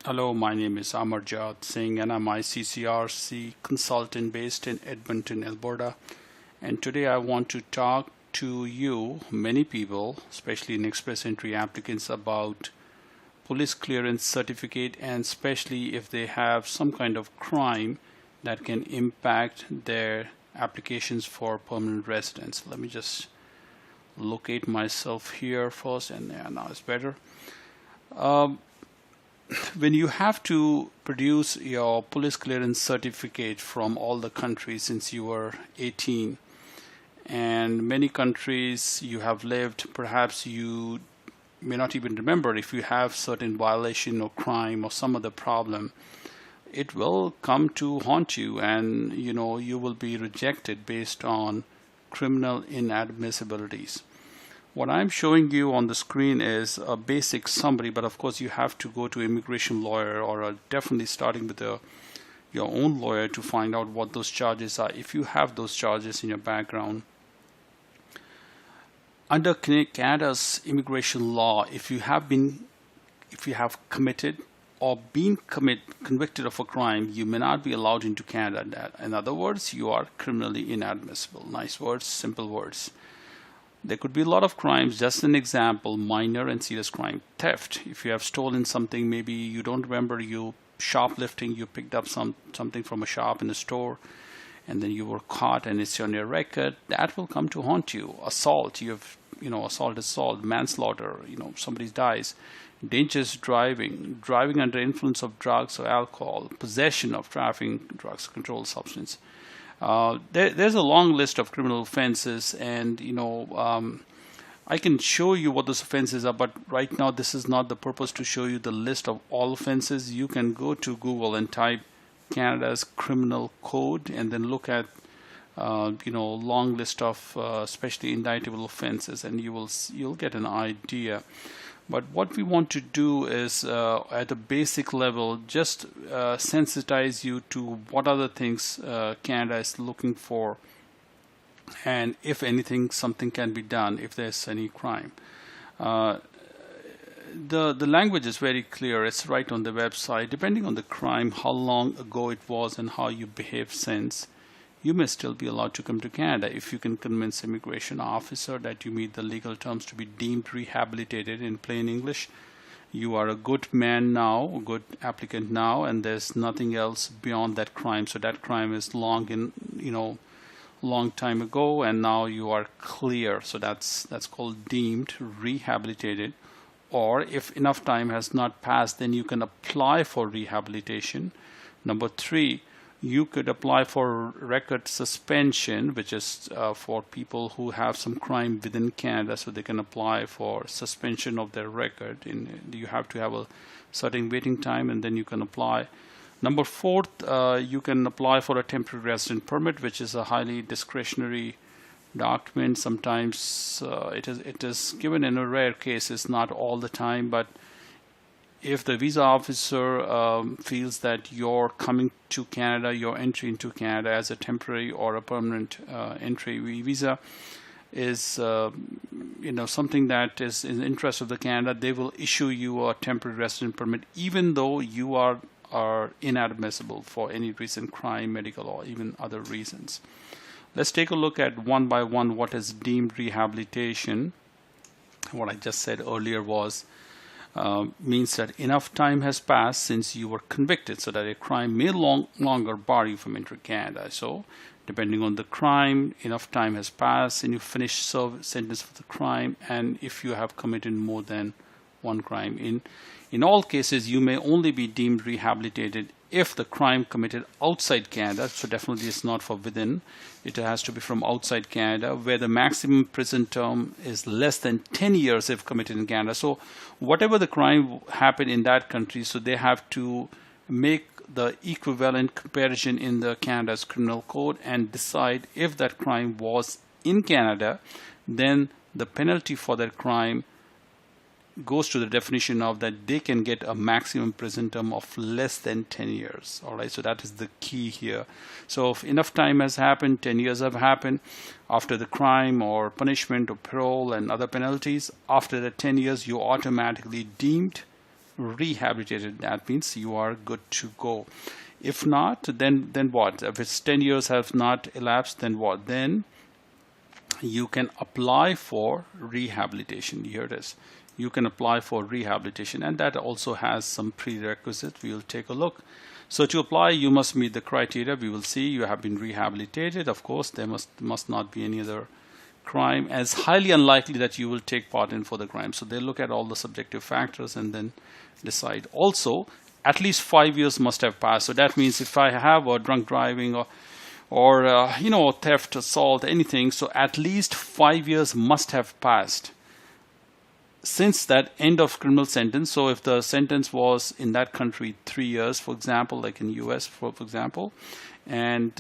Hello, my name is Amarjot Singh and I'm ICCRC consultant based in Edmonton, Alberta. And today I want to talk to you, many people, especially in express entry applicants, about police clearance certificate and especially if they have some kind of crime that can impact their applications for permanent residence. Let me just locate myself here first, and yeah, now it's better. Um, when you have to produce your police clearance certificate from all the countries since you were 18, and many countries you have lived, perhaps you may not even remember if you have certain violation or crime or some other problem, it will come to haunt you, and you will be rejected based on criminal inadmissibilities. What I'm showing you on the screen is a basic summary, but of course you have to go to immigration lawyer or definitely starting with your own lawyer to find out what those charges are if you have those charges in your background. Under Canada's immigration law, if you have committed or been convicted of a crime, you may not be allowed into Canada. In other words, you are criminally inadmissible. Nice words, simple words. There could be a lot of crimes. Just an example, minor and serious crime. Theft. If you have stolen something, maybe you don't remember, you shoplifting, you picked up something from a shop in a store, and then you were caught and it's on your record, that will come to haunt you. Assault, you have, assault, manslaughter, somebody dies. Dangerous driving, driving under influence of drugs or alcohol, possession of trafficking drugs, controlled substance. There's a long list of criminal offenses, and I can show you what those offenses are, but right now this is not the purpose to show you the list of all offenses. You can go to Google and type Canada's criminal code, and then look at long list of especially indictable offenses, and you'll get an idea. But what we want to do is, at a basic level, just sensitize you to what other things Canada is looking for, and if anything, something can be done if there's any crime. Uh, the language is very clear. It's right on the website. Depending on the crime, how long ago it was, and how you behaved since, you may still be allowed to come to Canada if you can convince immigration officer that you meet the legal terms to be deemed rehabilitated. In plain English, you are a good man now, a good applicant now, and there's nothing else beyond that crime. So that crime is long time ago, and now you are clear. So that's called deemed rehabilitated. Or if enough time has not passed, then you can apply for rehabilitation. Number three, you could apply for record suspension, which is for people who have some crime within Canada, so they can apply for suspension of their record. You have to have a certain waiting time, and then you can apply. Number four, you can apply for a temporary resident permit, which is a highly discretionary document. Sometimes it is given in a rare cases, not all the time, but if the visa officer feels that you're coming to Canada, your entry into Canada as a temporary or a permanent entry visa is something that is in the interest of the Canada, they will issue you a temporary resident permit even though you are inadmissible for any recent crime, medical, or even other reasons. Let's take a look at one by one what is deemed rehabilitation. What I just said earlier was means that enough time has passed since you were convicted so that a crime may longer bar you from entering Canada. So depending on the crime, enough time has passed and you finish sentence for the crime, and if you have committed more than one crime. In all cases, you may only be deemed rehabilitated if the crime committed outside Canada, so definitely it's not for within. It has to be from outside Canada, where the maximum prison term is less than 10 years if committed in Canada. So whatever the crime happened in that country, so they have to make the equivalent comparison in the Canada's criminal code and decide if that crime was in Canada, then the penalty for that crime goes to the definition of that they can get a maximum prison term of less than 10 years. All right, so that is the key here. So if enough time has happened, 10 years have happened after the crime or punishment or parole and other penalties, after the 10 years, you're automatically deemed rehabilitated. That means you are good to go. If not, then what? If it's 10 years have not elapsed, then what? Then you can apply for rehabilitation. Here it is. You can apply for rehabilitation, and that also has some prerequisites. We will take a look. So to apply, you must meet the criteria. We will see you have been rehabilitated. Of course, there must not be any other crime, as highly unlikely that you will take part in for the crime. So they look at all the subjective factors and then decide. Also, at least 5 years must have passed. So that means if I have a drunk driving or you know, theft, assault, anything, so at least 5 years must have passed since that end of criminal sentence. So if the sentence was in that country 3 years, for example, like in US, for example, and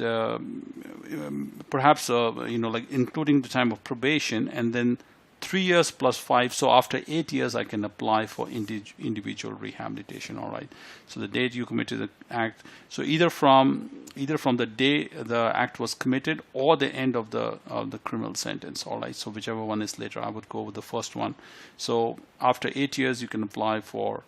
perhaps you know, like including the time of probation, and then 3 years plus 5, so after 8 years I can apply for individual rehabilitation. All right, so the date you committed the act, so either from the day the act was committed or the end of the criminal sentence. All right, so whichever one is later, I would go with the first one. So after 8 years you can apply for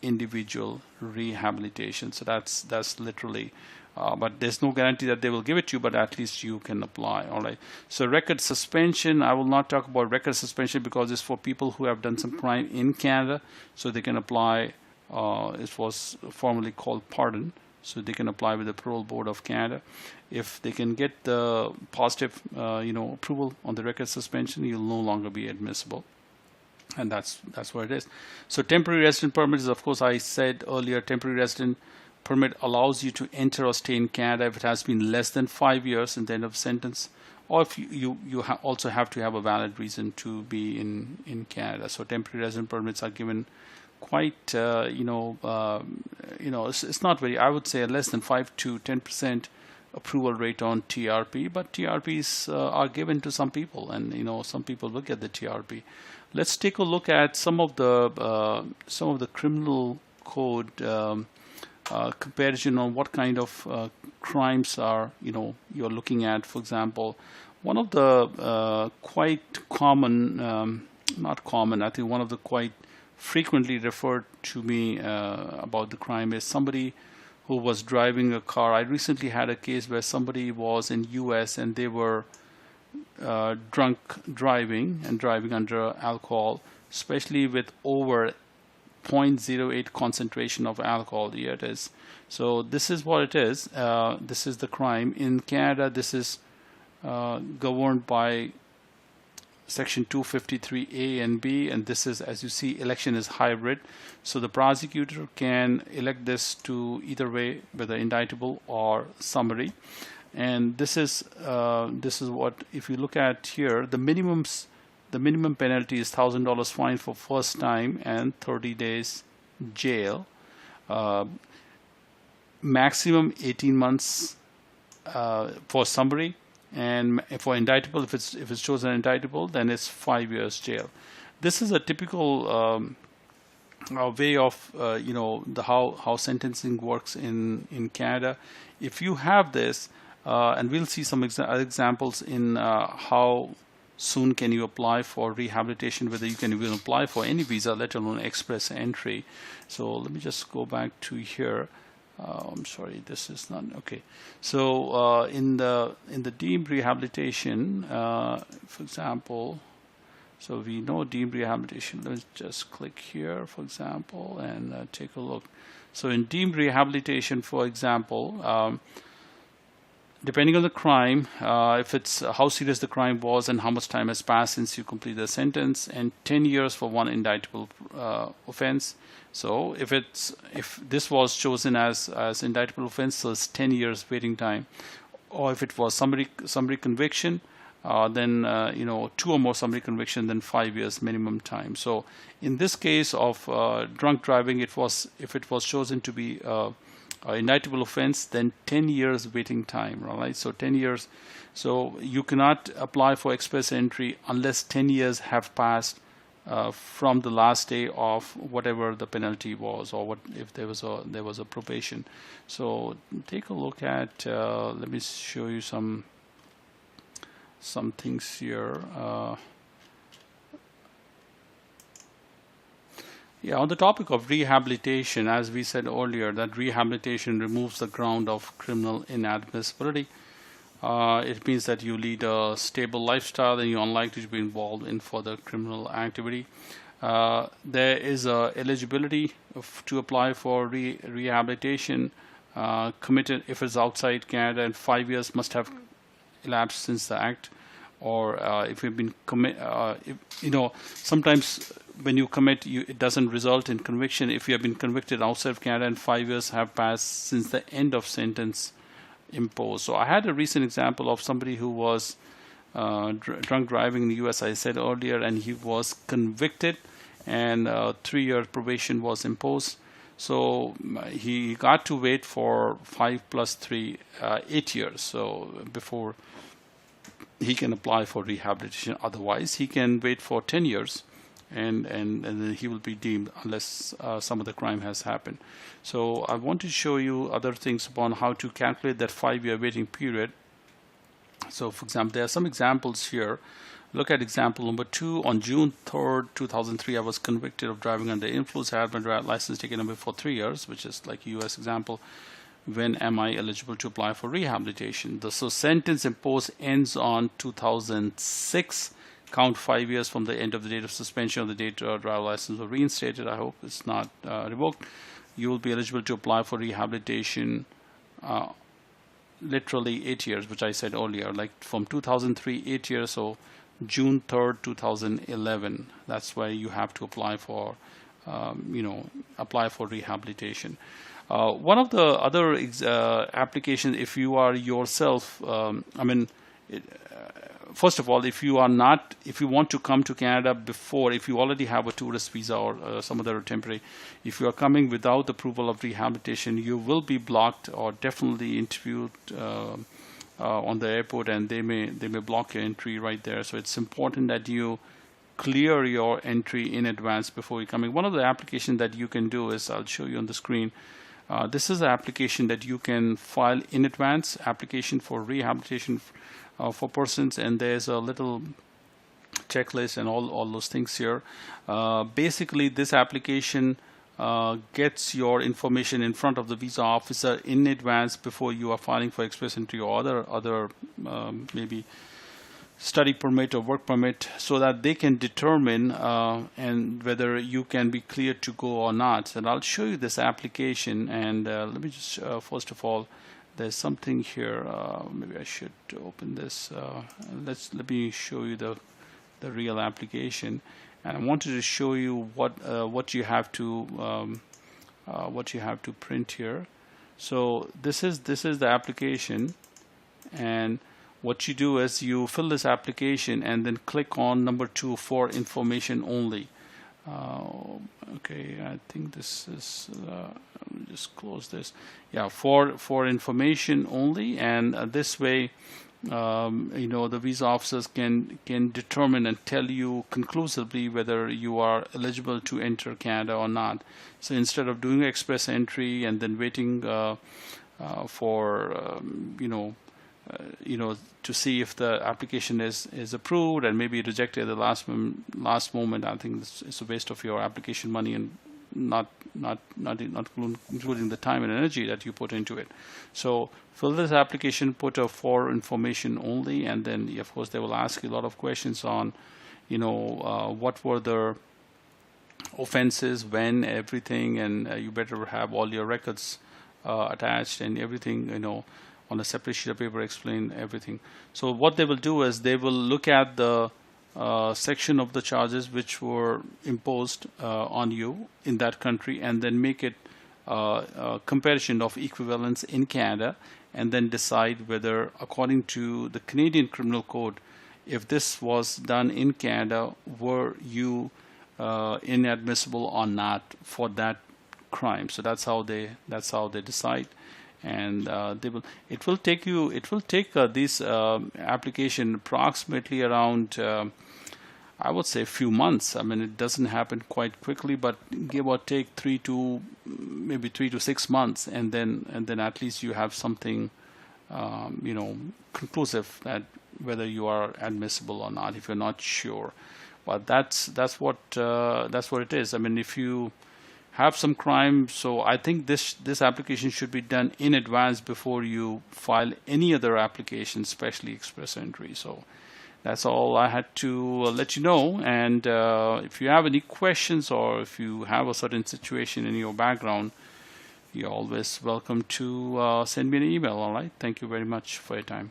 individual rehabilitation. So that's literally but there's no guarantee that they will give it to you, but at least you can apply. All right, so record suspension, I will not talk about record suspension because it's for people who have done some crime in Canada, so they can apply. It was formerly called pardon, so they can apply with the Parole Board of Canada. If they can get the positive you know, approval on the record suspension, you'll no longer be admissible. And that's what it is. So temporary resident permit is, of course, I said earlier, temporary resident permit allows you to enter or stay in Canada if it has been less than 5 years in the end of sentence, or if you also have to have a valid reason to be in Canada. So temporary resident permits are given quite you know, it's not very, I would say, less than 5 to 10% approval rate on TRP, but TRPs are given to some people, and you know, some people will get the TRP. Let's take a look at some of the criminal code comparison on what kind of crimes are, you know, you're looking at. For example, one of the quite common, not common, I think one of the quite frequently referred to me about the crime is somebody who was driving a car. I recently had a case where somebody was in US and they were drunk driving and driving under alcohol, especially with over 0.08 concentration of alcohol. Here it is. So this is what it is. This is the crime in Canada. This is governed by section 253A and B, and this is, as you see, election is hybrid, so the prosecutor can elect this to either way, whether indictable or summary. And this is what, if you look at here, the minimum penalty is $1,000 fine for first time and 30 days jail. Maximum 18 months for summary, and for indictable, if it's chosen indictable, then it's 5 years jail. This is a typical way of you know, the how sentencing works in Canada. If you have this, and we'll see some examples in how soon can you apply for rehabilitation, whether you can even apply for any visa, let alone express entry. So let me just go back to here. I'm sorry, this is not okay. So in the deemed rehabilitation, for example, so we know deemed rehabilitation. Let's just click here, for example, and take a look. So in deemed rehabilitation, for example, depending on the crime, if it's how serious the crime was and how much time has passed since you completed the sentence, and 10 years for one indictable offense. So if this was chosen as indictable offense, so it's 10 years waiting time. Or if it was summary conviction, then you know, 2 or more summary conviction, then 5 years minimum time. So in this case of drunk driving, if it was chosen to be indictable offense, then 10 years waiting time, right? So 10 years. So you cannot apply for express entry unless 10 years have passed from the last day of whatever the penalty was, or what if there was a probation. So take a look at. Let me show you some things here. Yeah, on the topic of rehabilitation, as we said earlier, that rehabilitation removes the ground of criminal inadmissibility. It means that you lead a stable lifestyle and you're unlikely to be involved in further criminal activity. There is eligibility to apply for rehabilitation. Committed if it's outside Canada, and 5 years must have elapsed since the act, or if you've been sometimes when you commit, it doesn't result in conviction if you have been convicted outside of Canada and 5 years have passed since the end of sentence imposed. So I had a recent example of somebody who was drunk driving in the U.S. I said earlier, and he was convicted, and 3-year probation was imposed. So he got to wait for 5 plus 3, 8 years. So before he can apply for rehabilitation. Otherwise, he can wait for 10 years, and then he will be deemed unless some other crime has happened. So I want to show you other things upon how to calculate that 5-year waiting period. So for example, there are some examples here. Look at example number 2. On June 3rd, 2003, I was convicted of driving under influence. I had my license taken away for 3 years, which is like a US example. When am I eligible to apply for rehabilitation? So sentence imposed ends on 2006. Count 5 years from the end of the date of suspension, or the date driver license was reinstated. I hope it's not revoked. You will be eligible to apply for rehabilitation literally 8 years, which I said earlier, like from 2003, 8 years. So June 3rd, 2011. That's why you have to apply for, apply for rehabilitation. One of the other applications, if you are yourself, first of all, if you want to come to Canada before, if you already have a tourist visa or some other temporary, if you are coming without the approval of rehabilitation, you will be blocked or definitely interviewed on the airport, and they may block your entry right there. So it's important that you clear your entry in advance before you come in. One of the applications that you can do is, I'll show you on the screen. This is an application that you can file in advance, application for rehabilitation for persons, and there's a little checklist and all those things here. Basically, this application gets your information in front of the visa officer in advance before you are filing for express entry or other maybe study permit or work permit, so that they can determine and whether you can be cleared to go or not. And I'll show you this application, and let me just first of all, there's something here. Maybe I should open this. Let me show you the real application, and I wanted to show you what you have to print here. So this is the application, and what you do is you fill this application and then click on number 2 for information only. Okay, I think this is, let me just close this. Yeah, for information only, and this way, the visa officers can determine and tell you conclusively whether you are eligible to enter Canada or not. So instead of doing express entry and then waiting for to see if the application is approved and maybe rejected at the last moment, I think it's a waste of your application money and not including the time and energy that you put into it. So fill this application, put a for information only, and then of course they will ask you a lot of questions on, what were the offenses, when, everything, and you better have all your records attached and everything, on a separate sheet of paper, explain everything. So what they will do is they will look at the section of the charges which were imposed on you in that country, and then make it a comparison of equivalence in Canada, and then decide whether, according to the Canadian Criminal Code, if this was done in Canada, were you inadmissible or not for that crime. So that's how they decide. And it will take this application approximately around I would say a few months. I mean, it doesn't happen quite quickly, but give or take 3 to 6 months, and then at least you have something conclusive that whether you are admissible or not, if you're not sure. But that's what it is. I mean, if you have some crime, so I think this application should be done in advance before you file any other application, especially express entry. So that's all I had to let you know. And if you have any questions, or if you have a certain situation in your background, you're always welcome to send me an email. All right. Thank you very much for your time.